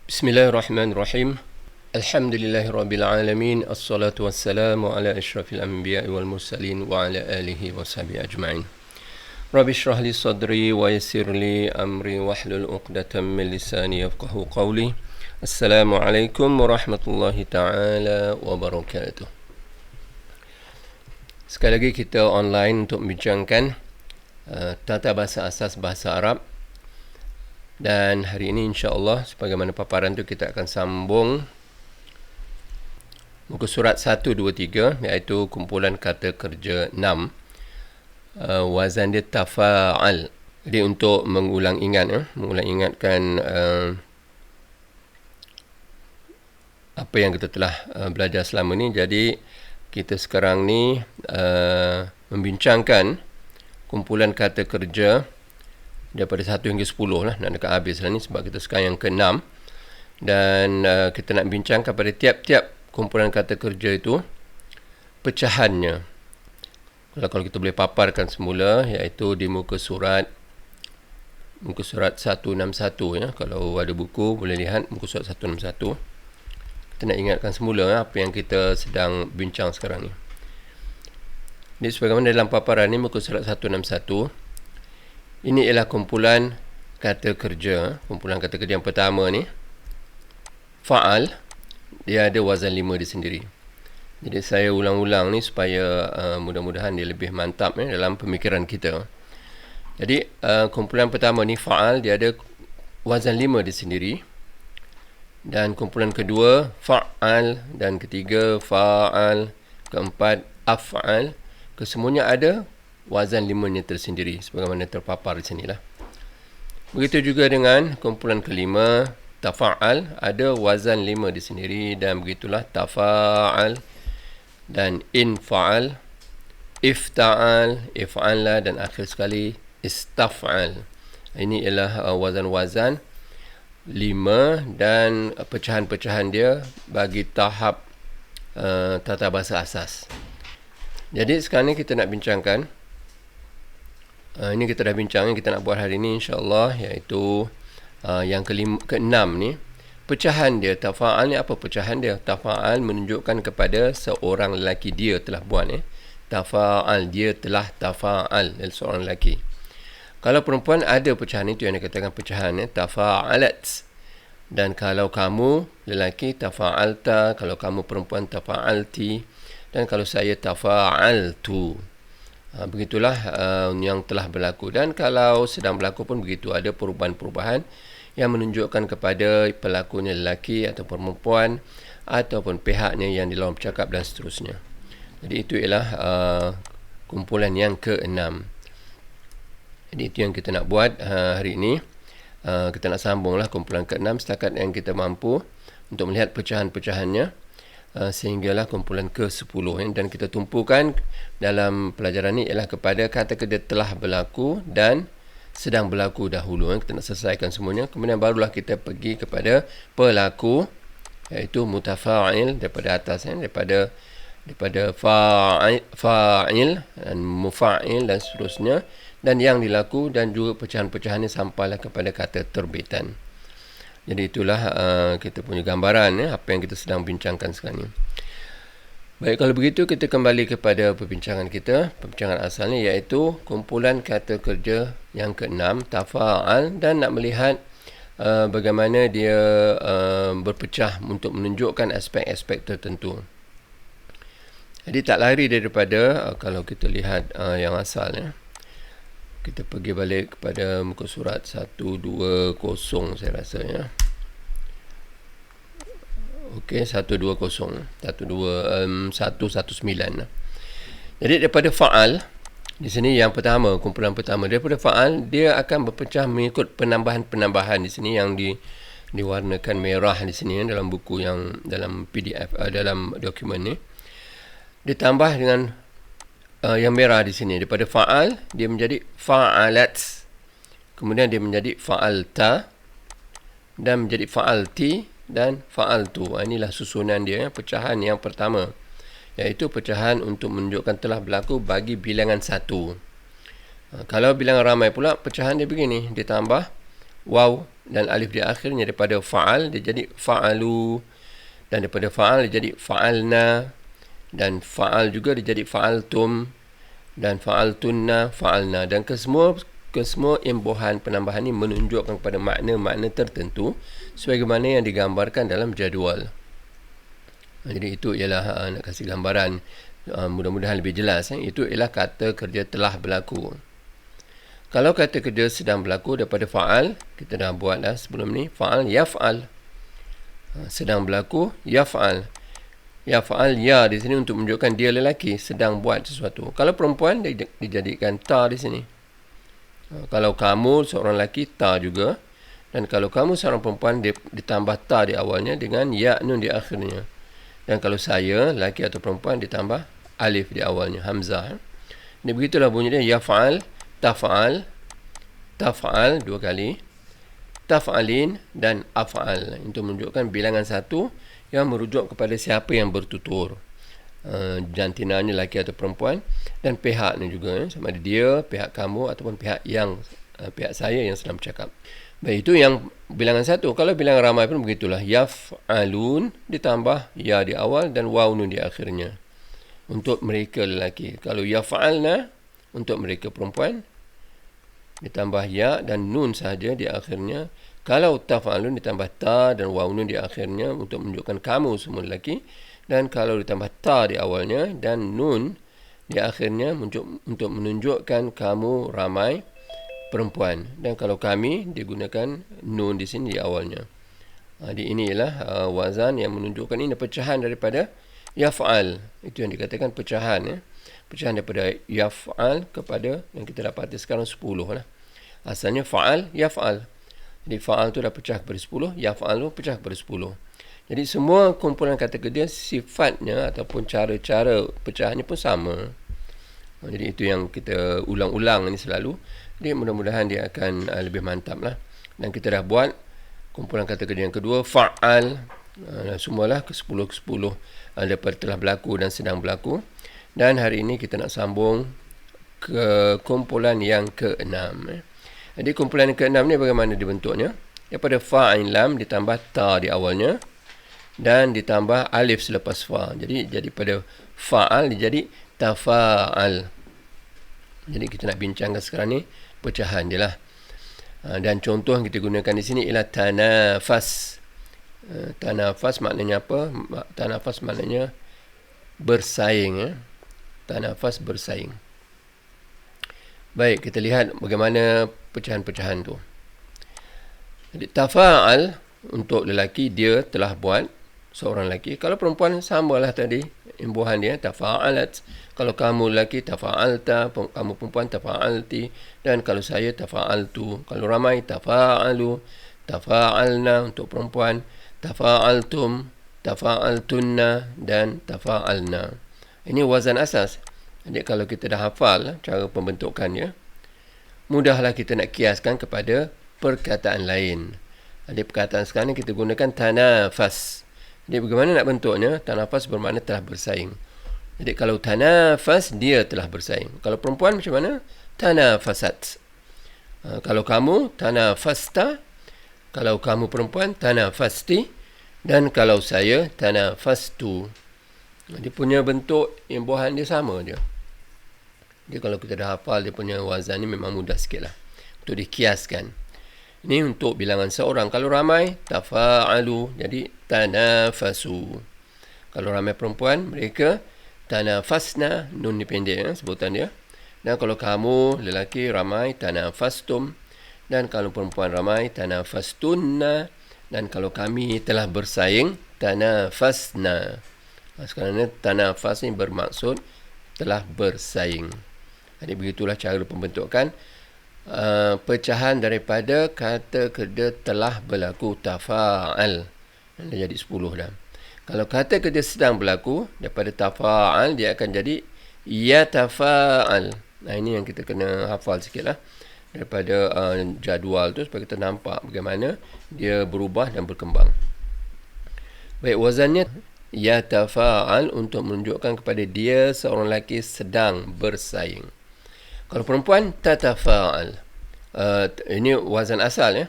Bismillahirrahmanirrahim. Alhamdulillahirabbil alamin. Assalatu wassalamu ala asyrafil anbiya'i wal mursalin wa ala alihi washabihi ajma'in. Rabbi shrah li sadri wa yassir li amri wahlul 'uqdatam min lisani yafqahu qawli. Assalamualaikum warahmatullahi taala wabarakatuh. Sekali lagi kita online untuk membincangkan tata bahasa asas bahasa Arab. Dan hari ini insya-Allah sebagaimana paparan tu kita akan sambung muka surat 1, 2, 3 iaitu kumpulan kata kerja 6. Wazan dia tafa'al. Jadi untuk mengulang ingatkan apa yang kita telah belajar selama ni. Jadi kita sekarang ni membincangkan kumpulan kata kerja daripada 1 hingga 10 lah, nak dekat habis lah ni sebab kita sekarang yang ke-6 dan kita nak bincangkan pada tiap-tiap kumpulan kata kerja itu pecahannya. Kalau kita boleh paparkan semula iaitu di muka surat 161 ya. Kalau ada buku boleh lihat muka surat 161. Kita nak ingatkan semula apa yang kita sedang bincang sekarang ni. Jadi sebagaimana dalam paparan ni muka surat 161, ini ialah kumpulan kata kerja. Kumpulan kata kerja yang pertama ni, fa'al, dia ada wazan 5 di sendiri. Jadi saya ulang-ulang ni supaya mudah-mudahan dia lebih mantap dalam pemikiran kita. Jadi kumpulan pertama ni, fa'al, dia ada wazan 5 di sendiri. Dan kumpulan kedua, fa'al. Dan ketiga, fa'al. Keempat, af'al. Kesemuanya ada wazan 5-nya tersendiri sebagaimana terpapar di sinilah. Begitu juga dengan kumpulan kelima, tafa'al, ada wazan 5 di sendiri dan begitulah tafa'al dan infa'al, ifta'al, if'ala dan akhir sekali istaf'al. Ini ialah wazan-wazan 5 dan pecahan-pecahan dia bagi tahap tata bahasa asas. Jadi sekarang ni kita nak bincangkan ini kita dah bincang yang kita nak buat hari ini insya-Allah iaitu yang ke-6 ni. Pecahan dia tafa'al ni, apa pecahan dia? Tafa'al menunjukkan kepada seorang lelaki, dia telah buat Tafa'al, dia telah tafa'al, seorang lelaki. Kalau perempuan ada pecahan itu yang dikatakan pecahan tafa'alat. Dan kalau kamu lelaki tafa'alta, kalau kamu perempuan tafa'alti, dan kalau saya tafa'altu. Begitulah yang telah berlaku. Dan kalau sedang berlaku pun begitu, ada perubahan-perubahan yang menunjukkan kepada pelakunya lelaki atau perempuan ataupun pihaknya yang di dalam bercakap dan seterusnya. Jadi itu ialah kumpulan yang ke-6. Jadi itu yang kita nak buat hari ini. Kita nak sambunglah kumpulan ke-6 setakat yang kita mampu untuk melihat pecahan-pecahannya sehinggalah kumpulan ke-10 dan kita tumpukan dalam pelajaran ini ialah kepada kata kerja telah berlaku dan sedang berlaku dahulu. Kita nak selesaikan semuanya, kemudian barulah kita pergi kepada pelaku iaitu mutafa'il daripada atas daripada fa'il dan mufa'il dan seterusnya, dan yang dilaku dan juga pecahan-pecahannya sampailah kepada kata terbitan. Jadi itulah kita punya gambaran apa yang kita sedang bincangkan sekarang ni. Baik, kalau begitu kita kembali kepada perbincangan kita. Perbincangan asalnya iaitu kumpulan kata kerja yang ke-6, tafa'al, dan nak melihat bagaimana dia berpecah untuk menunjukkan aspek-aspek tertentu. Jadi tak lari daripada kalau kita lihat yang asalnya. Kita pergi balik kepada muka surat 120 saya rasa ya. Okey, 120 119. Jadi daripada fa'al di sini yang pertama, kumpulan pertama daripada fa'al, dia akan berpecah mengikut penambahan-penambahan di sini yang diwarnakan merah di sini dalam buku yang dalam PDF dalam dokumen ni. Ditambah dengan yang merah di sini. Daripada fa'al dia menjadi fa'alat, kemudian dia menjadi fa'alta dan menjadi fa'alti dan fa'altu. Inilah susunan dia, pecahan yang pertama, iaitu pecahan untuk menunjukkan telah berlaku bagi bilangan 1. Kalau bilangan ramai pula, pecahan dia begini, ditambah waw dan alif di akhirnya. Daripada fa'al dia jadi fa'alu, dan daripada fa'al dia jadi fa'alna, dan fa'al juga dia jadi fa'altum, dan fa'altunna, fa'alna, dan kesemua imbuhan penambahan ini menunjukkan kepada makna-makna tertentu sebagaimana yang digambarkan dalam jadual. Jadi itu ialah nak kasih gambaran mudah-mudahan lebih jelas. Itu ialah kata kerja telah berlaku. Kalau kata kerja sedang berlaku daripada fa'al, kita dah buat dah sebelum ni, fa'al yaf'al. Sedang berlaku yaf'al. Yaf'al ya di sini untuk menunjukkan dia lelaki sedang buat sesuatu. Kalau perempuan dijadikan ta di sini. Kalau kamu seorang lelaki, ta juga. Dan kalau kamu seorang perempuan, ditambah ta di awalnya dengan ya nun di akhirnya. Dan kalau saya, lelaki atau perempuan, ditambah alif di awalnya, hamzah. Ini begitulah bunyi dia, yaf'al, taf'al, taf'al dua kali, taf'alin dan af'al. Untuk menunjukkan bilangan satu yang merujuk kepada siapa yang bertutur. Jantinanya lelaki atau perempuan, dan pihaknya juga, sama ada dia, pihak kamu ataupun pihak saya yang sedang bercakap. Baik, itu yang bilangan satu. Kalau bilangan ramai pun begitulah, yaf'alun ditambah ya di awal dan waw nun di akhirnya untuk mereka lelaki. Kalau yaf'alna untuk mereka perempuan ditambah ya dan nun sahaja di akhirnya. Kalau taf'alun ditambah ta dan waw nun di akhirnya untuk menunjukkan kamu semua lelaki. Dan kalau ditambah ta di awalnya dan nun di akhirnya untuk menunjukkan kamu ramai perempuan. Dan kalau kami, digunakan nun di sini di awalnya. Jadi inilah wazan yang menunjukkan ini pecahan daripada yaf'al. Itu yang dikatakan pecahan. Pecahan daripada yaf'al kepada yang kita dapati sekarang 10 lah. Asalnya fa'al, yaf'al. Jadi fa'al tu dah pecah kepada 10, yaf'al tu pecah kepada 10. Jadi semua kumpulan kata kerja sifatnya ataupun cara-cara pecahannya pun sama. Jadi itu yang kita ulang-ulang ini selalu. Jadi mudah-mudahan dia akan lebih mantap lah. Dan kita dah buat kumpulan kata kerja yang kedua, fa'al. Semualah ke-10 daripada telah berlaku dan sedang berlaku. Dan hari ini kita nak sambung ke kumpulan yang ke-6. Jadi kumpulan yang ke-6 ni bagaimana dibentuknya? Daripada fa'in lam ditambah ta di awalnya dan ditambah alif selepas fa. Jadi pada fa'al dia jadi tafa'al. Jadi kita nak bincangkan sekarang ni pecahan dia lah. Dan contoh yang kita gunakan di sini ialah tanafas. Tanafas maknanya apa? Tanafas maknanya bersaing. Tanafas bersaing. Baik, kita lihat bagaimana pecahan-pecahan tu. Jadi tafa'al untuk lelaki dia telah buat, seorang lelaki. Kalau perempuan samalah tadi imbuhan dia, tafa'alat. Kalau kamu lelaki tafa'alta, kamu perempuan tafa'alti, dan kalau saya tafa'altu. Kalau ramai tafa'alu, tafa'alna untuk perempuan, tafa'altum, tafa'altunna dan tafa'alna. Ini wazan asas. Jadi kalau kita dah hafal cara pembentukannya, mudahlah kita nak kiaskan kepada perkataan lain. Jadi perkataan sekarang ni kita gunakan tanafas. Jadi bagaimana nak bentuknya? Tanafas bermakna telah bersaing. Jadi kalau tanafas, dia telah bersaing. Kalau perempuan macam mana? Tanafasat. Kalau kamu, tanafasta. Kalau kamu perempuan, tanafasti. Dan kalau saya, tanafastu. Dia punya bentuk imbuhan dia sama je. Jadi kalau kita dah hafal dia punya wazan ni memang mudah sikit lah untuk dikiaskan. Ini untuk bilangan seorang. Kalau ramai, tafa'alu. Jadi tanafasu. Kalau ramai perempuan, mereka tanafasna. Nun ni pendek sebutan dia. Dan kalau kamu lelaki ramai, tanafastum. Dan kalau perempuan ramai, tanafastunna. Dan kalau kami telah bersaing, tanafasna. Sekarang ni tanafas ni bermaksud telah bersaing. Jadi begitulah cara pembentukan pecahan daripada kata kerja telah berlaku tafa'al. Dia jadi 10 dah. Kalau kata kerja sedang berlaku, daripada tafa'al dia akan jadi yatafa'al. Nah, ini yang kita kena hafal sikit lah daripada jadual tu supaya kita nampak bagaimana dia berubah dan berkembang. Baik, wazannya yatafa'al untuk menunjukkan kepada dia seorang lelaki sedang bersaing. Kalau perempuan tatafa'al. Ini wazan asal ya.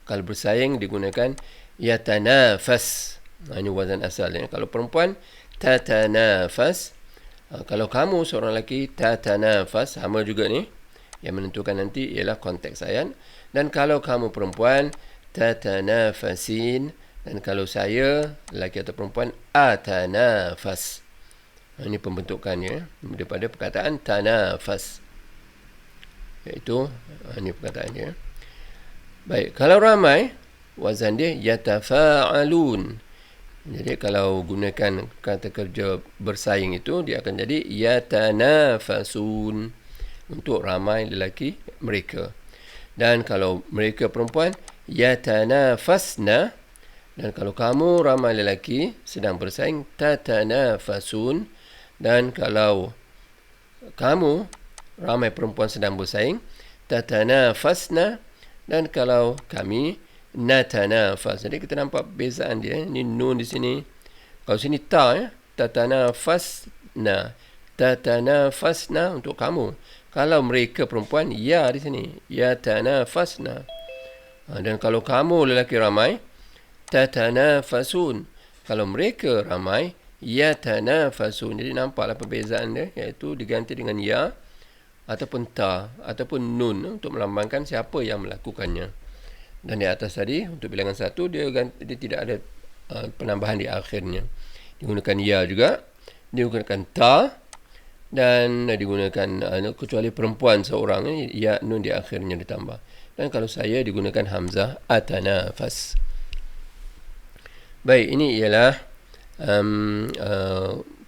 Kalau bersaing digunakan yatanafas. Ini wazan asalnya. Kalau perempuan tatanafas. Kalau kamu seorang lelaki tatanafas, sama juga ni. Yang menentukan nanti ialah konteks ayat. Dan kalau kamu perempuan tatanafasin, dan kalau saya lelaki atau perempuan atanafas. Ini pembentukannya daripada perkataan tanafas. Iaitu ini perkataannya. Baik, kalau ramai wazan dia yatafa'alun. Jadi kalau gunakan kata kerja bersaing itu, dia akan jadi yatanafasun. Untuk ramai lelaki mereka. Dan kalau mereka perempuan yatanafasna. Dan kalau kamu ramai lelaki sedang bersaing tatanafasun. Dan kalau kamu ramai perempuan sedang bersaing tatanafasna. Dan kalau kami natanafas. Jadi kita nampak perbezaan dia. Ini nun di sini. Kalau sini ta ya, tatanafasna. Tatanafasna untuk kamu. Kalau mereka perempuan ya di sini, yatanafasna. Dan kalau kamu lelaki ramai tatanafasun. Kalau mereka ramai yatanafasun. Jadi nampaklah perbezaan dia, iaitu diganti dengan ya ataupun ta ataupun nun untuk melambangkan siapa yang melakukannya. Dan di atas tadi untuk bilangan 1 dia tidak ada penambahan di akhirnya. Digunakan ya juga, digunakan ta, dan digunakan kecuali perempuan seorang ya nun di akhirnya ditambah. Dan kalau saya digunakan hamzah atanafas. Baik, ini ialah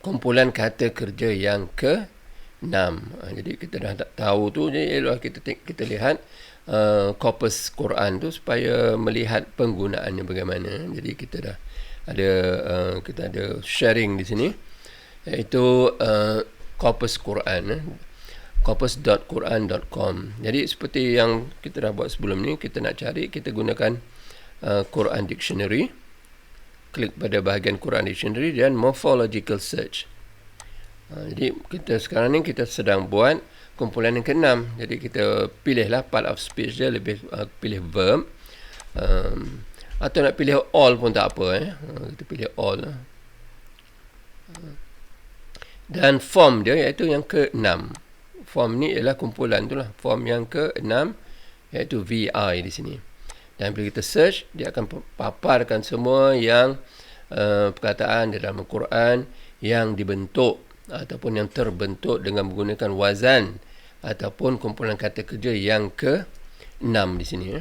kumpulan kata kerja yang ke-6. Jadi kita dah tahu tu, jadi kita lihat korpus Quran tu supaya melihat penggunaannya bagaimana. Jadi kita dah ada kita ada sharing di sini, iaitu korpus Quran, corpus.quran.com. Jadi seperti yang kita dah buat sebelum ni, kita nak cari, kita gunakan Quran Dictionary. Klik pada bahagian Quran Dictionary dan Morphological Search. Jadi sekarang ni kita sedang buat kumpulan yang ke-6. Jadi kita pilihlah part of speech dia, lebih pilih verb. Atau nak pilih all pun tak apa. Kita pilih all. Dan form dia iaitu yang ke-6. Form ni ialah kumpulan tu lah. Form yang ke-6 iaitu VI di sini. Dan bila kita search, dia akan paparkan semua yang perkataan di dalam Al-Quran yang dibentuk ataupun yang terbentuk dengan menggunakan wazan ataupun kumpulan kata kerja yang ke-6 di sini.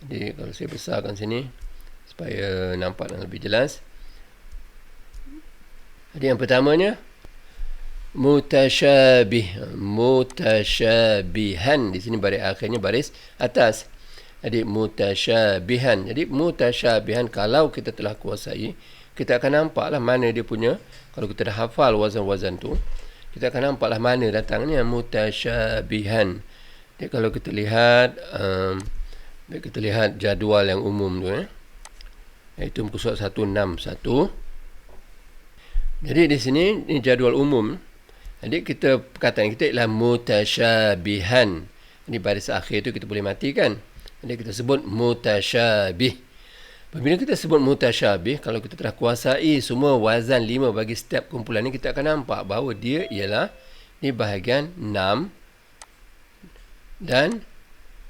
Jadi kalau saya besarkan sini supaya nampak lebih jelas. Jadi yang pertamanya mutasyabih, mutasyabihan. Di sini baris akhirnya baris atas. Jadi mutasyabihan. Jadi mutasyabihan, kalau kita telah kuasai, kita akan nampaklah mana dia punya. Kalau kita dah hafal wazan-wazan tu, kita akan nampaklah mana datangnya mutasyabihan. Jadi kalau kita lihat jadual yang umum tu, iaitu muka surat 161. Jadi di sini ini jadual umum. Jadi perkataan kita ialah mutasyabihan. Ini baris akhir tu kita boleh matikan. Jadi kita sebut mutasyabih. Apabila kita sebut mutasyabih, kalau kita telah kuasai semua wazan 5 bagi setiap kumpulan ni, kita akan nampak bahawa dia ialah di bahagian 6. Dan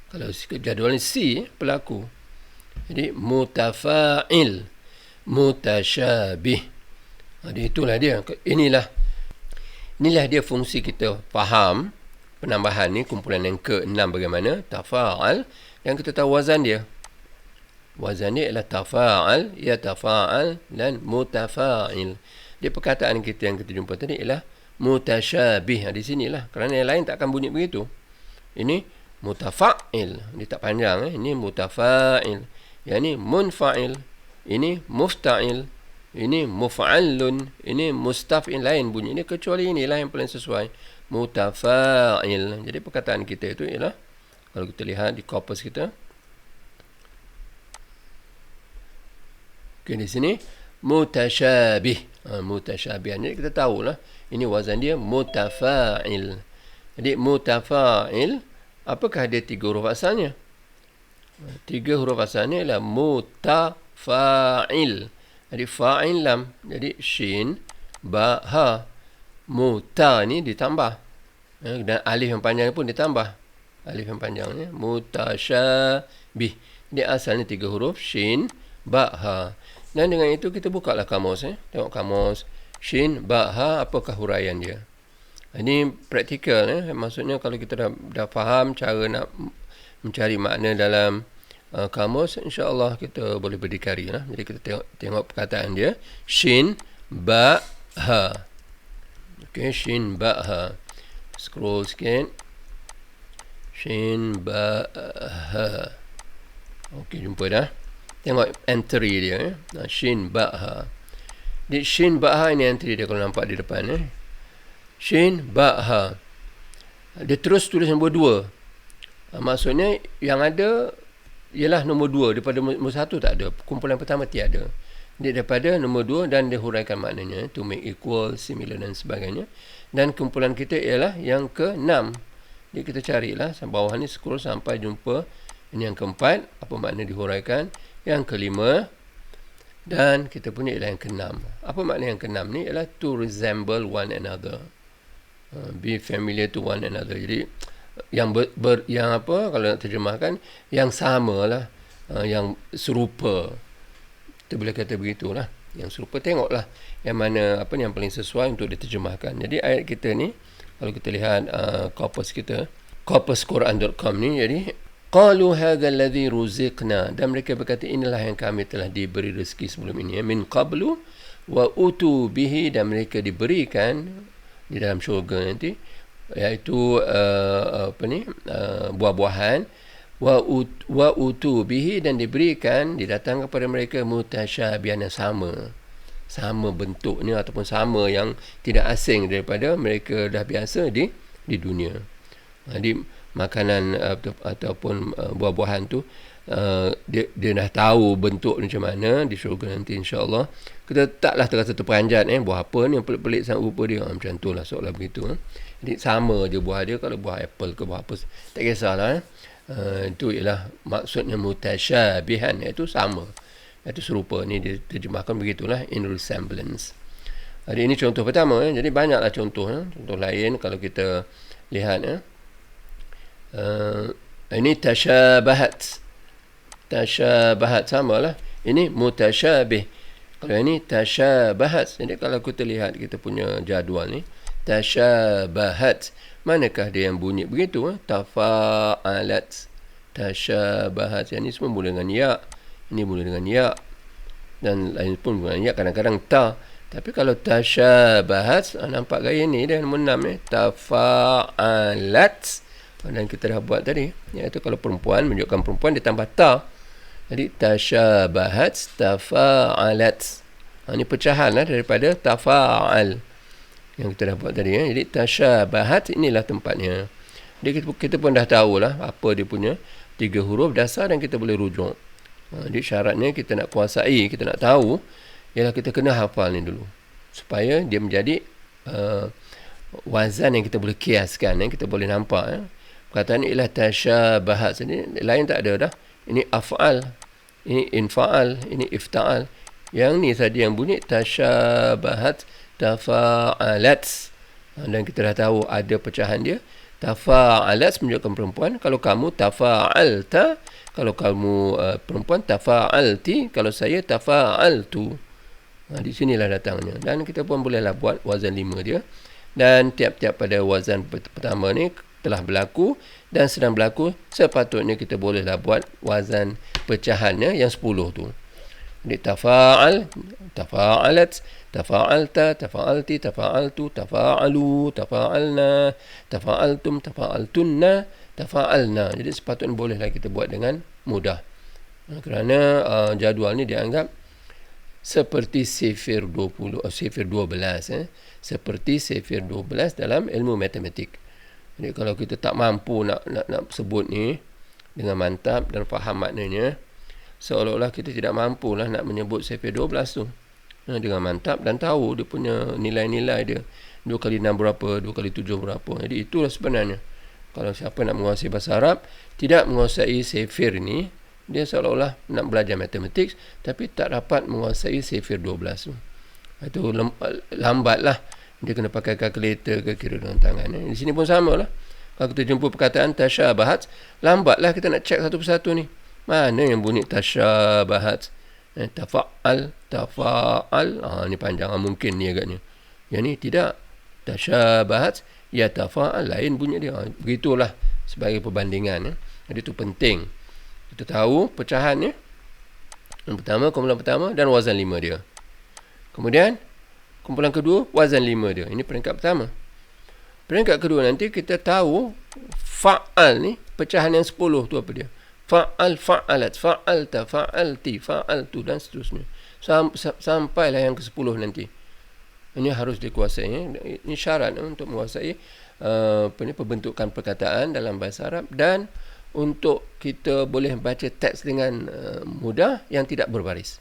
kalau jadual ni C, pelaku. Jadi mutafa'il, mutasyabih. Jadi itulah dia. Inilah dia fungsi kita faham penambahan ni, kumpulan yang ke-6 bagaimana, tafa'al, yang kita tahu wazan dia. Wazan dia ialah tafa'al, yatafa'al dan mutafa'il. Dia perkataan kita yang kita jumpa tadi ialah mutasyabih. Di sinilah, kerana yang lain tak akan bunyi begitu. Ini mutafa'il, dia tak panjang. Ini mutafa'il. Yang ini munfa'il. Ini mufta'il. Ini muf'allun, ini mustaf'il, lain bunyi ini, kecuali inilah yang paling sesuai, mutafa'il. Jadi perkataan kita itu ialah, kalau kita lihat di korpus kita, di sini mutasyabih, mutasyabihan. Jadi kita tahulah ini wazan dia mutafa'il. Jadi mutafa'il, apakah dia 3 huruf asalnya? Tiga huruf asalnya ialah mutafa'il. Jadi fa'il lam. Jadi shin, ba, ha. Muta ni ditambah. Dan alif yang panjang pun ditambah. Alif yang panjang ni. Mutasyabih. Jadi asalnya tiga huruf. Shin, ba, ha. Dan dengan itu kita buka lah kamus. Tengok kamus. Shin, ba, ha. Apakah huraian dia? Ini praktikal. Maksudnya kalau kita dah faham cara nak mencari makna dalam kamus, insya-Allah kita boleh berdikari lah. Jadi kita tengok perkataan dia. Shin, ba, ha. Okey, shin, ba, ha. Scroll sikit. Shin, ba, ha. Okey, jumpa dah. Tengok entry dia. Shin, ba, ha. Di shin, ba, ha ini entry dia kalau nampak di depan. Shin, ba, ha. Dia terus tulis nombor 2. Maksudnya yang ada ialah nombor 2. Daripada nombor 1 tak ada. Kumpulan pertama tiada. Dia daripada nombor 2 dan dia huraikan maknanya. To make equal, similar dan sebagainya. Dan kumpulan kita ialah yang ke-6. Jadi kita carilah bawah ni scroll sampai jumpa ini yang keempat. Apa makna dihuraikan. Yang kelima. Dan kita punya ialah yang ke-6. Apa makna yang ke-6 ni? Ialah to resemble one another. Be familiar to one another. Jadi yang yang apa kalau nak terjemahkan yang sama lah, yang serupa. Kita boleh kata begitulah. Yang serupa, tengoklah yang mana apa yang paling sesuai untuk diterjemahkan. Jadi ayat kita ni kalau kita lihat corpus kita, corpusquran.com ni, jadi qalu hadzal ladzi ruziqna, dan mereka berkata inilah yang kami telah diberi rezeki sebelum ini, min qablu wa utu bihi, dan mereka diberikan di dalam syurga nanti, iaitu buah-buahan, wa utu bihi, dan diberikan, didatangkan kepada mereka mutasyabihan yang sama bentuknya ataupun sama yang tidak asing daripada mereka dah biasa di dunia. Jadi makanan ataupun buah-buahan tu dia dah tahu bentuk macam mana di syurga nanti, insya-Allah. Kita taklah terasa terperanjat buah apa ni yang pelik-pelik sangat rupa dia, macam tu lah, seolah begitu. Jadi sama je buah dia, kalau buah apple ke buah apa tak kisahlah. Itu ialah maksudnya mutasyabihan, iaitu sama, iaitu serupa. Ni diterjemahkan begitulah, in resemblance. Jadi ini contoh pertama. Jadi banyaklah contoh. Contoh lain kalau kita lihat. Ini tasyabahat samalah. Ini mutasyabih. Kalau ini tasyabahat. Jadi kalau kita lihat kita punya jadual ni, tasyabahat, manakah dia yang bunyi begitu? Tafa'alat, tasyabahat. Yang ini semua mula dengan ya. Ini mula dengan ya. Dan lain pun mula dengan ya. Kadang-kadang ta. Tapi kalau tasyabahat, nampak gaya ni dia nombor 6 tafa'alat. Dan kita dah buat tadi. Iaitu kalau perempuan, menunjukkan perempuan, ditambah ta. Jadi tasyabahat, tafa'alat. Ini pecahan daripada tafa'al yang kita dah buat tadi. Jadi tasyabahat, inilah tempatnya. Jadi kita pun dah tahulah apa dia punya 3 huruf dasar, dan kita boleh rujuk. Jadi syaratnya kita nak kuasai, kita nak tahu, ialah kita kena hafal ni dulu, supaya dia menjadi wazan yang kita boleh kiaskan, yang kita boleh nampak. Perkataan ni ialah tasyabahat. Ini lain tak ada dah. Ini af'al, ini infa'al, ini ifta'al. Yang ni tadi yang bunyi tasyabahat, tafa'alat. Dan kita dah tahu ada pecahan dia. Tafa'alat menunjukkan perempuan. Kalau kamu tafa'alta, kalau kamu perempuan tafa'alti, kalau saya tafa'altu. Di sinilah datangnya. Dan kita pun bolehlah buat wazan 5 dia. Dan tiap-tiap pada wazan pertama ni telah berlaku dan sedang berlaku, sepatutnya kita bolehlah buat wazan pecahannya yang 10 tu. Jadi tafa'al, tafa'alat, tafa'alta, tafa'alti, tafa'altu, tafa'alu, tafa'alna, tafa'altum, tafa'altunna, tafa'alna. Jadi sepatutnya bolehlah kita buat dengan mudah. Kerana jadual ni dianggap seperti sifir 12, seperti sifir 12 dalam ilmu matematik. Jadi kalau kita tak mampu nak sebut ni dengan mantap dan faham maknanya, seolah-olah kita tidak mampulah nak menyebut sifir 12 tu dengan mantap dan tahu dia punya nilai-nilai dia. 2 kali 6 berapa, 2 kali 7 berapa. Jadi itulah sebenarnya. Kalau siapa nak menguasai bahasa Arab, tidak menguasai sifir ni, dia seolah-olah nak belajar matematik tapi tak dapat menguasai sifir 12 tu. Itu lambat lah. Dia kena pakai kalkulator ke kira dengan tangan. Di sini pun sama lah. Kalau kita jumpa perkataan tasyabahat, lambatlah kita nak cek satu persatu ni. Mana yang bunyi tasyabahat? Tafa'al. Ni panjang. Mungkin ni agaknya. Yang ni tidak. Tasyabahat, ya tafa'al. Lain bunyi dia. Begitulah sebagai perbandingan. Jadi itu penting. Kita tahu pecahannya. Yang pertama, kumpulan pertama dan wazan 5 dia. Kemudian, kumpulan kedua, wazan 5 dia. Ini peringkat pertama. Peringkat kedua nanti kita tahu fa'al ni, pecahan yang 10 tu apa dia. Fa'al, fa'alat, fa'alta, fa'alti, fa'altu dan seterusnya. Sampailah yang ke-10 nanti. Ini harus dikuasai. Ini syarat untuk menguasai pembentukan perkataan dalam bahasa Arab dan untuk kita boleh baca teks dengan mudah yang tidak berbaris.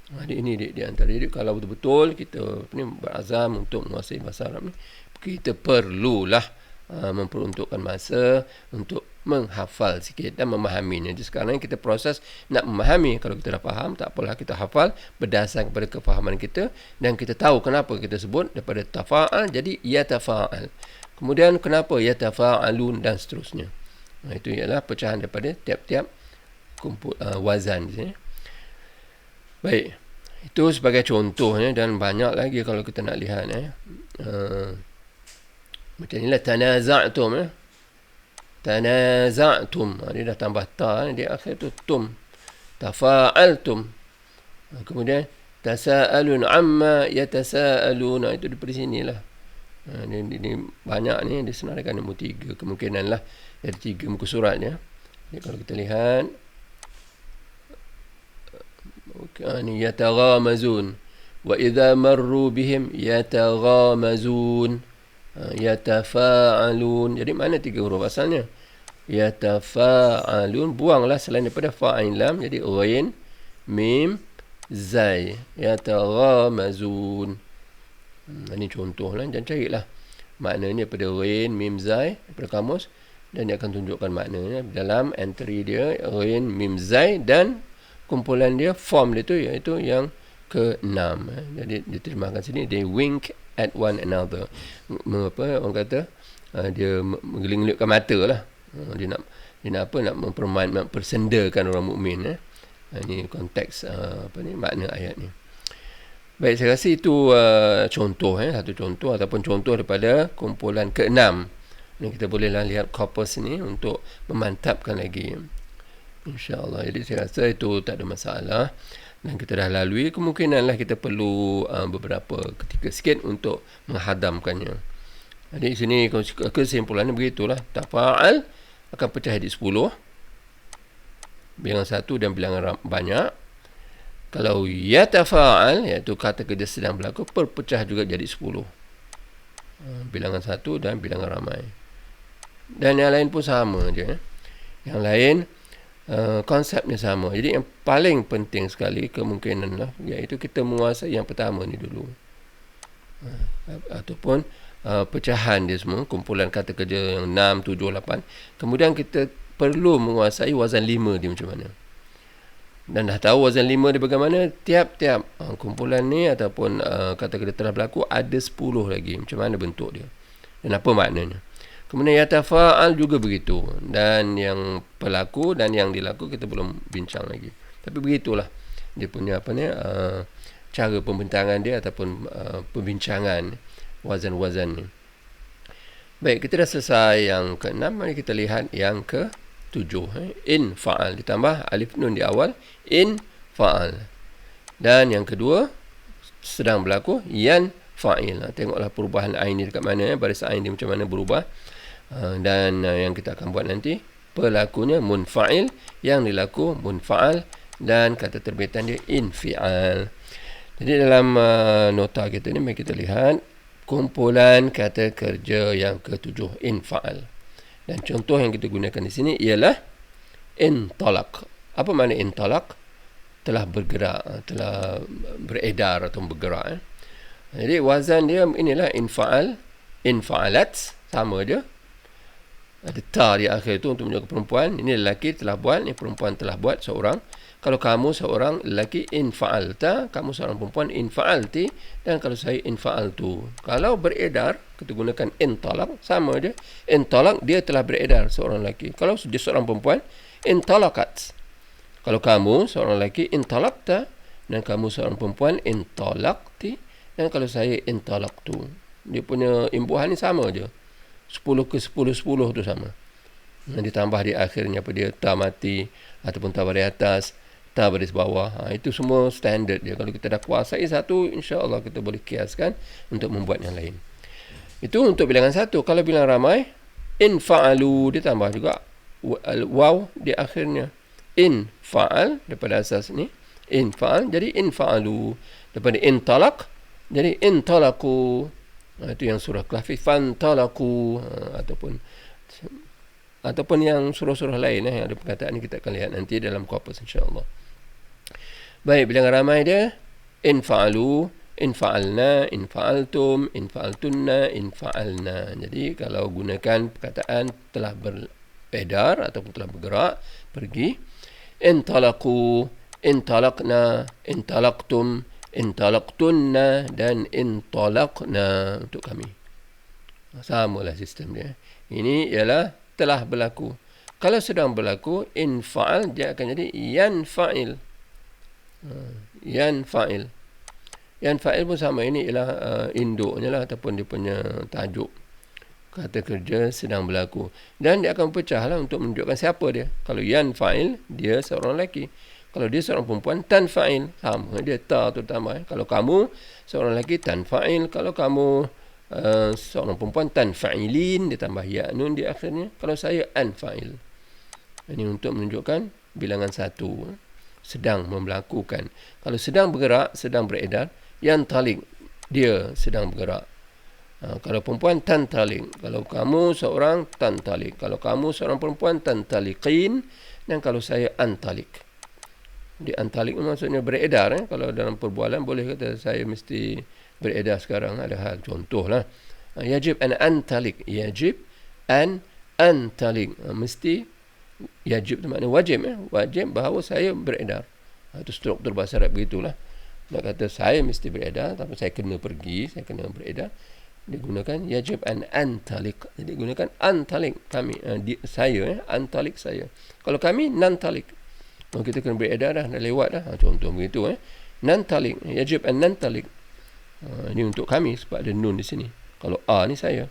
Jadi ini di antara. Jadi kalau betul-betul kita berazam untuk menguasai bahasa Arab ni, kita perlulah memperuntukkan masa untuk menghafal sikit dan memahaminya. Jadi sekarang kita proses nak memahami. Kalau kita dah faham, tak apalah, kita hafal berdasarkan kepada kefahaman kita dan kita tahu kenapa kita sebut daripada tafa'al jadi yatafa'al. Kemudian kenapa yatafa'alun dan seterusnya. Itu ialah pecahan daripada tiap-tiap wazan di sini. Baik. Itu sebagai contohnya dan banyak lagi kalau kita nak lihat. Macam inilah tanaza'tum. Tanaza'tum. Dia dah tambah ta. Di akhir tu tum. Tafa'altum. Kemudian tasa'alun amma yatasa'alun. Itu daripada sinilah. Ini banyak ni. Dia senaraikan nombor 3. Kemungkinan lah. Ada 3 muka suratnya. Jadi kalau kita lihat. Ni yataghamazun. Wa idza marru bihim yataghamazun. Yatafa'alun. Jadi mana 3 huruf asalnya? Yatafa'alun. Buanglah selain daripada fa'ain lam. Jadi ghain, mim, zai. Yataghamazun. Ini contohlah. Jangan carilah maknanya daripada ghain, mim, zai daripada kamus dan dia akan tunjukkan maknanya dalam entry dia ghain, mim, zai dan kumpulan dia, form dia tu iaitu yang ke-6. Jadi diterjemahkan sini, they wink at one another. Orang kata dia menggeleng-gelengkan mata lah. Dia nak mempersendakan orang mukmin. Ini konteks makna ayat ni. Baik, saya rasa itu contoh, satu contoh ataupun contoh daripada kumpulan ke-6. Dan kita bolehlah lihat korpus ni untuk memantapkan lagi. InsyaAllah. Jadi saya rasa itu tak ada masalah. Dan kita dah lalui. Kemungkinanlah kita perlu beberapa ketika sikit untuk menghadamkannya. Jadi sini kesimpulannya begitulah. Tafa'al akan pecah jadi 10. Bilangan 1 dan bilangan banyak. Kalau yatafa'al, iaitu kata kerja sedang berlaku, berpecah juga jadi 10. Bilangan 1 dan bilangan ramai. Dan yang lain pun sama je. Yang lain konsepnya sama. Jadi yang paling penting sekali kemungkinan lah, iaitu kita menguasai yang pertama ni dulu. Ataupun pecahan dia semua, kumpulan kata kerja yang 6, 7, 8. Kemudian kita perlu menguasai wazan 5 dia macam mana. Dan dah tahu wazan 5 dia bagaimana, tiap-tiap kumpulan ni ataupun kata kerja telah berlaku ada 10 lagi. Macam mana bentuk dia dan apa maknanya. Kemudian yatafa'al juga begitu. Dan yang pelaku dan yang dilaku kita belum bincang lagi. Tapi begitulah dia punya cara pembentangan dia ataupun pembincangan wazan-wazan ni. Baik, kita dah selesai yang ke-6. Mari kita lihat yang ke-7. In fa'al ditambah alif nun di awal. In fa'al. Dan yang kedua sedang berlaku yan fa'il. Tengoklah perubahan ain ni dekat mana, baris ain dia macam mana berubah. Dan yang kita akan buat nanti, pelakunya munfa'il, yang dilaku munfa'al, dan kata terbitan dia infi'al. Jadi dalam nota kita ni, mari kita lihat kumpulan kata kerja yang ke-7, infa'al. Dan contoh yang kita gunakan di sini ialah intalaq. Apa makna intalaq? Telah bergerak, telah beredar atau bergerak. Jadi wazan dia inilah infa'al, infa'alat, sama dia. Ada ta di akhir itu untuk menunjukkan perempuan. Ini lelaki telah buat, ini perempuan telah buat seorang. Kalau kamu seorang lelaki, in fa'alta, kamu seorang perempuan, in fa'alti, dan kalau saya, in fa'altu. Kalau beredar, kita gunakan in talak, sama je. In talak, dia telah beredar, seorang lelaki. Kalau dia seorang perempuan, in talakat. Kalau kamu seorang lelaki, in talakta, dan kamu seorang perempuan, in talakti, dan kalau saya, in talaktu. Dia punya imbuhan ni sama je. 10 ke 10, 10 tu sama. Ditambah di akhirnya apa dia, ta mati, ataupun ta baris atas, ta baris bawah. Itu semua standard dia. Kalau kita dah kuasai satu, insya-Allah kita boleh kiaskan untuk membuat yang lain. Itu untuk bilangan satu. Kalau bilangan ramai, in fa'alu, ditambah juga waw di akhirnya. In fa'al, daripada asas ni, in fa'al, jadi in fa'alu. Daripada in talak, jadi in talaku. Itu yang surah Kahfi, fan talaku, ataupun yang surah-surah lain yang ada perkataan ni kita akan lihat nanti dalam korpus insya-Allah. Baik, bilangan ramai dia in fa'alu, in fa'alna, in fa'altum, in fa'altunna, in fa'alna. Jadi kalau gunakan perkataan telah beredar ataupun telah bergerak, pergi, in talaku, in talaqna, in talaqtum, in talaqtunna, dan in talaqna untuk kami. Samalah sistem dia. Ini ialah telah berlaku. Kalau sedang berlaku, in fa'al, dia akan jadi yan fa'il. Yan fa'il. Yan fa'il pun sama. Ini ialah induknya lah, ataupun dia punya tajuk. Kata kerja sedang berlaku. Dan dia akan pecah lah untuk menunjukkan siapa dia. Kalau yan fa'il, dia seorang lelaki. Kalau dia seorang perempuan, tan fa'il. Sama, dia ta tu tambah. Kalau kamu seorang lelaki, tan fa'il. Kalau kamu seorang perempuan, tan fa'ilin, dia tambah ya nun di akhirnya. Kalau saya, an fa'il. Ini untuk menunjukkan bilangan satu, sedang melakukan. Kalau sedang bergerak, sedang beredar, yan talik, dia sedang bergerak. Kalau perempuan, tan talik. Kalau kamu seorang, tan talik. Kalau kamu seorang perempuan, tan taliqin. Dan kalau saya, an talik. Di antalik maksudnya beredar. Kalau dalam perbualan boleh kata saya mesti beredar sekarang. Ada hal contoh lah. Yajib an antalik. Yajib an antalik. Mesti yajib tu maknanya wajib. Wajib bahawa saya beredar. Itu struktur bahasa Arab begitulah. Nak kata saya mesti beredar, tapi saya kena pergi, saya kena beredar. Digunakan yajib an antalik. Jadi gunakan antalik kami, saya, antalik saya. Kalau kami nantalik. Kita kena beredar dah lewat dah. Contoh begitu. Nantalik, yajib an nantalik. Ini untuk kami sebab ada nun di sini. Kalau a ni saya.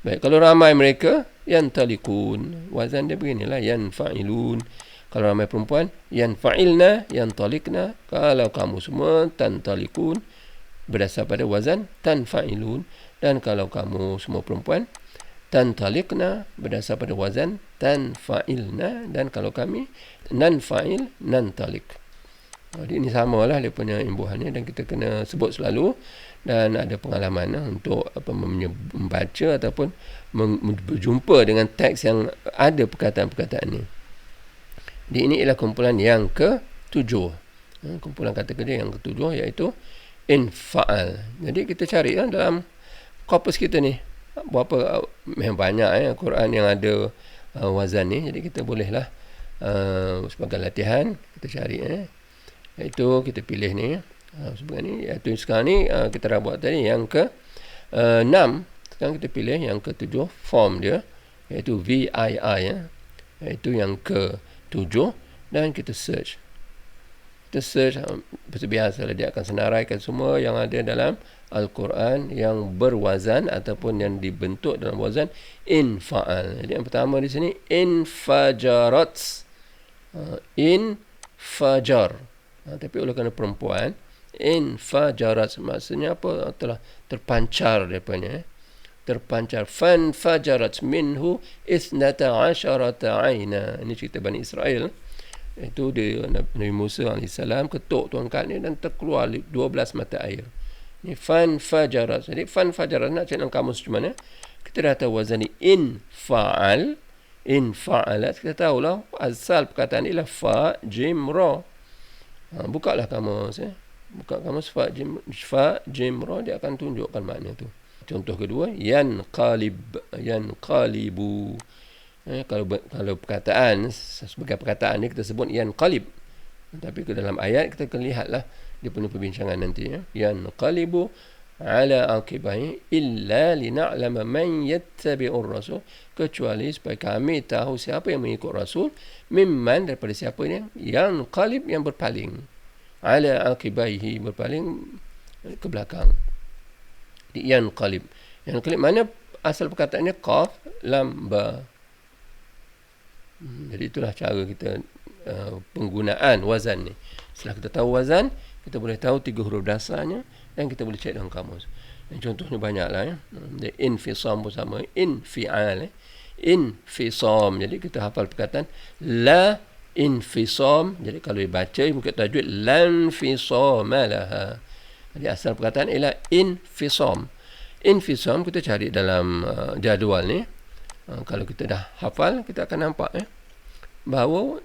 Baik, kalau ramai mereka, yantalikun. Wazan dia beginilah, yanfa'ilun. Kalau ramai perempuan, yanfa'ilna, yantalikna. Kalau kamu semua, tantalikun. Berdasar pada wazan, tanfa'ilun. Dan kalau kamu semua perempuan, tantalikna, berdasar pada wazan, tanfa'ilna. Dan kalau kami, nanfa'il, nantalik. Jadi ini samalah dia punya imbuhannya dan kita kena sebut selalu dan ada pengalaman untuk membaca ataupun berjumpa dengan teks yang ada perkataan-perkataan ini. Jadi ini ialah kumpulan yang ke-7. Kumpulan kata kerja yang ke-7 iaitu infa'al. Jadi kita cari dalam korpus kita ni berapa memang banyak Quran yang ada wazan ni. Jadi kita bolehlah sebagai latihan kita cari iaitu kita pilih ni sebagai ni, iaitu sekarang ni kita dah buat tadi yang ke-6. Sekarang kita pilih yang ke-7 form dia iaitu VII iaitu yang ke-7 dan kita search. Kita search seperti biasa dia akan senaraikan semua yang ada dalam Al-Quran yang berwazan ataupun yang dibentuk dalam wazan infa'al. Jadi yang pertama di sini infajarat. Infajar. Tapi oleh kerana perempuan, infajarat maksudnya apa? Telah terpancar daripadanya. Terpancar. Fanfajarat minhu isnata asharata aina. Ini cerita Bani Israel. Itu dia Nabi Musa AS ketuk tuangkat ni dan terkeluar 12 mata air. Ini fanfajarat. Jadi fanfajarat nak cakap dalam kamus macam mana? Kita dah tahu wazan ni infa'al. Infa'alat. Kita tahulah asal perkataan ni lah fa, jim, ra. Bukalah kamus. Buka kamus fa, jim, ra. Dia akan tunjukkan makna tu. Contoh kedua, yanqalib. Yanqalibu. Kalau perkataan, sebagai perkataan ni kita sebut yanqalib. Tapi ke dalam ayat kita akan lihatlah dia punya perbincangan nanti. Yanqalibu ala aqibai illa lina'lama man yattabi'ur rasul, kecuali supaya kami tahu siapa yang mengikut rasul, mimman, daripada siapa yang qalib, yang berpaling, ala aqibaihi, berpaling ke belakang. Yanqalib mana asal perkataannya qaf lam ba. Jadi itulah cara kita penggunaan wazan ni. Setelah kita tahu wazan, kita boleh tahu 3 huruf dasarnya dan kita boleh cek dalam kamus. Dan contohnya banyaklah. Infisam pun sama, infial, infisam. Jadi kita hafal perkataan la infisam. Jadi kalau dibaca mungkin tajwid lan fisama laha. Jadi asal perkataan ialah infisam. Infisam kita cari dalam jadual ni. Kalau kita dah hafal, kita akan nampak bahawa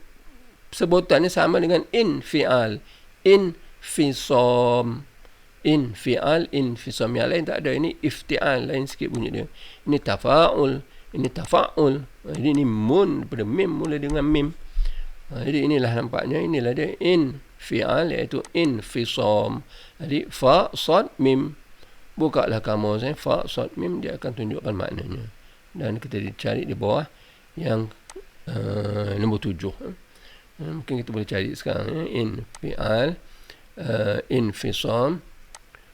sebutannya sama dengan infial, infisam, infial, infisam. Yang lain tak ada. Ini iftial, lain sikit bunyi dia. Ini tafa'ul, ini tafa'ul. Ini mun, daripada mim, mula dengan mim. Jadi inilah nampaknya, inilah dia infial, iaitu infisam. Jadi fa, sad, mim. Bukalah kamus, fa, sad, mim, dia akan tunjukkan maknanya. Dan kita cari di bawah yang nombor 7. Mungkin kita boleh cari sekarang. Infial, infisam,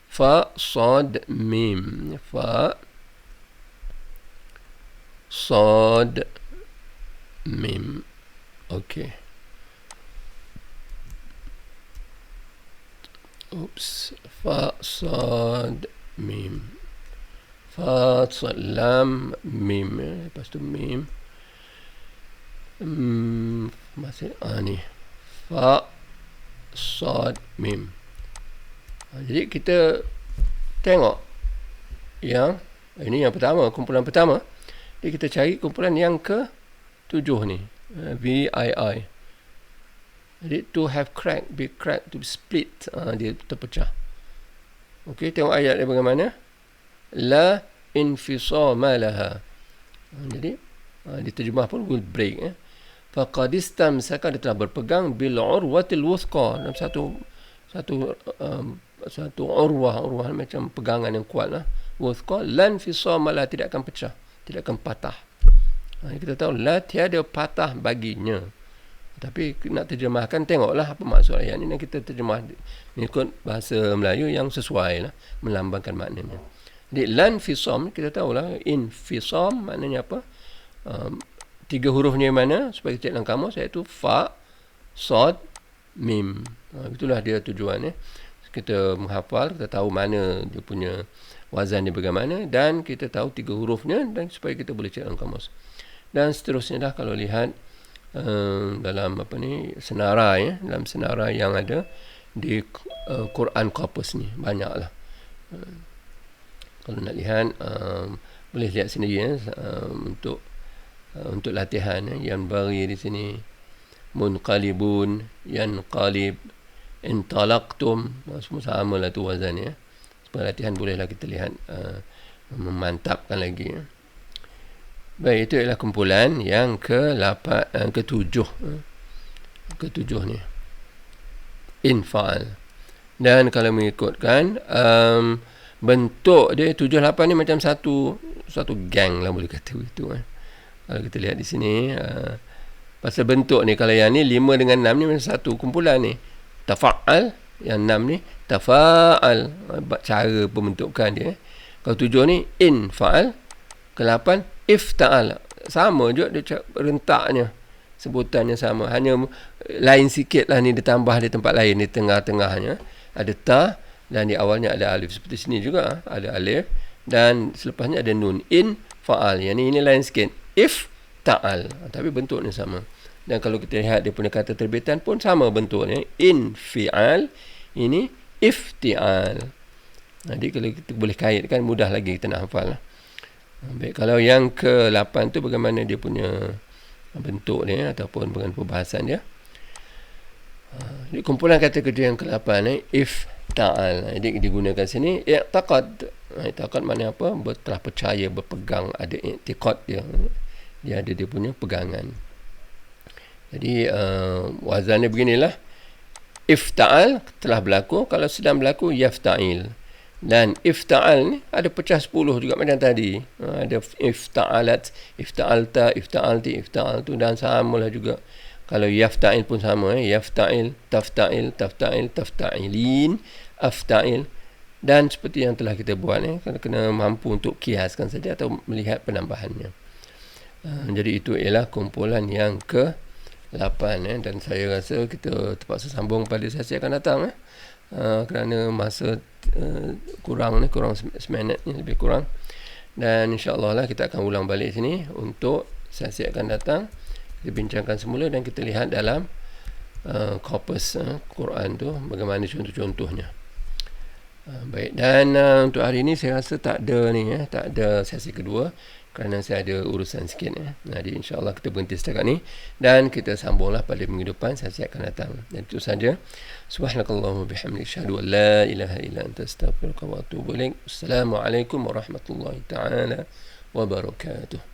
fa, sad, mim. Fa, sad, mim. Okey. Fa, sad, mim. Fa, sad, lam, mim. Lepas tu mim. Masih ni. Fa, sad, mim. Jadi kita tengok yang ini yang pertama, kumpulan pertama. Jadi kita cari kumpulan yang ke-7 ni. VII. Jadi to have crack, be cracked, to be split. Dia terpecah. Okey, tengok ayat dia bagaimana. La infisama laha. Jadi diterjemah pun will break. Faqad istamsaka, dia telah berpegang bil urwatil wuthqa, dalam satu urwah macam pegangan yang kuat lah. Wuthqa lan fisama la, tidak akan pecah, tidak akan patah. Kita tahu la tiada patah baginya. Tapi nak terjemahkan, tengoklah apa maksud ayat ni dan kita terjemah mengikut bahasa Melayu yang sesuai lah, melambangkan maknanya. Di lan fisam, kita tahulah infisam maknanya apa. 3 hurufnya mana supaya kita cek dalam kamus, iaitu fa, sad, mim. Itulah dia tujuannya. Kita menghafal, kita tahu mana dia punya wazan dia bagaimana, dan kita tahu 3 hurufnya dan supaya kita boleh cek dalam kamus. Dan seterusnya dah kalau lihat dalam senarai, dalam senarai yang ada di Quran Corpus ni banyaklah. Kalau nak lihat boleh lihat sendiri untuk latihan. Yang bagi di sini munqalibun, yanqalib, intalaqtum, semua sama lah tu wazannya. Supaya latihan bolehlah kita lihat, memantapkan lagi. Baik, itu adalah kumpulan yang ke-7 ni, infal. Dan kalau mengikutkan bentuk dia 7-8 ni macam satu gang lah, boleh kata begitu. Kalau kita lihat di sini pasal bentuk ni, kalau yang ni 5 dengan 6 ni macam satu kumpulan ni. Tafa'al, yang 6 ni tafa'al, cara pembentukan dia. Kalau 7 ni infal, ke-8 ifta'al, sama juga dia rentaknya, sebutannya sama, hanya lain sikit lah ni, ditambah di tempat lain, di tengah-tengahnya ada ta dan di awalnya ada alif. Seperti sini juga ada alif dan selepasnya ada nun. In fa'al, yang ini lain sikit, if ta'al, tapi bentuknya sama. Dan kalau kita lihat dia punya kata terbitan pun sama bentuknya, in fi'al, ini ifti'al. Jadi kalau kita boleh kaitkan, mudah lagi kita nak hafal lah. Baik, kalau yang ke-8 tu bagaimana dia punya bentuk dia ataupun dengan perbahasan dia. Jadi kumpulan kata kerja yang ke-8 ni ifta'al. Jadi digunakan sini i'taqad. I'taqad maknanya apa? Telah percaya, berpegang, ada i'tiqad dia. dia ada dia punya pegangan. Jadi wazannya beginilah. Ifta'al telah berlaku, kalau sedang berlaku yafta'il. Dan ifta'al ni ada pecah 10 juga macam tadi. Ada ifta'alat, ifta'alta, ifta'alti, ifta'altu, dan samalah juga. Kalau yafta'il pun sama, yafta'il, tafta'il, tafta'il, tafta'ilin, afta'il. Dan seperti yang telah kita buat, kena mampu untuk kiaskan saja atau melihat penambahannya. Jadi itu ialah kumpulan yang ke-8, dan saya rasa kita terpaksa sambung pada sesi akan datang, kerana masa kurang seminit ni, lebih kurang. Dan insyaAllah lah kita akan ulang balik sini untuk sesi akan datang. Kita bincangkan semula dan kita lihat dalam korpus Quran tu bagaimana contoh-contohnya. Baik, dan untuk hari ini saya rasa tak ada sesi kedua kerana saya ada urusan sikit. Jadi insyaAllah kita berhenti setakat ni dan kita sambunglah pada minggu depan, sesi akan datang. Dan itu saja. Subhanakallahumma bihamdika asyhadu an la ilaha illa anta astaghfiruka wa atubu ilaik. Assalamualaikum warahmatullahi taala wabarakatuh.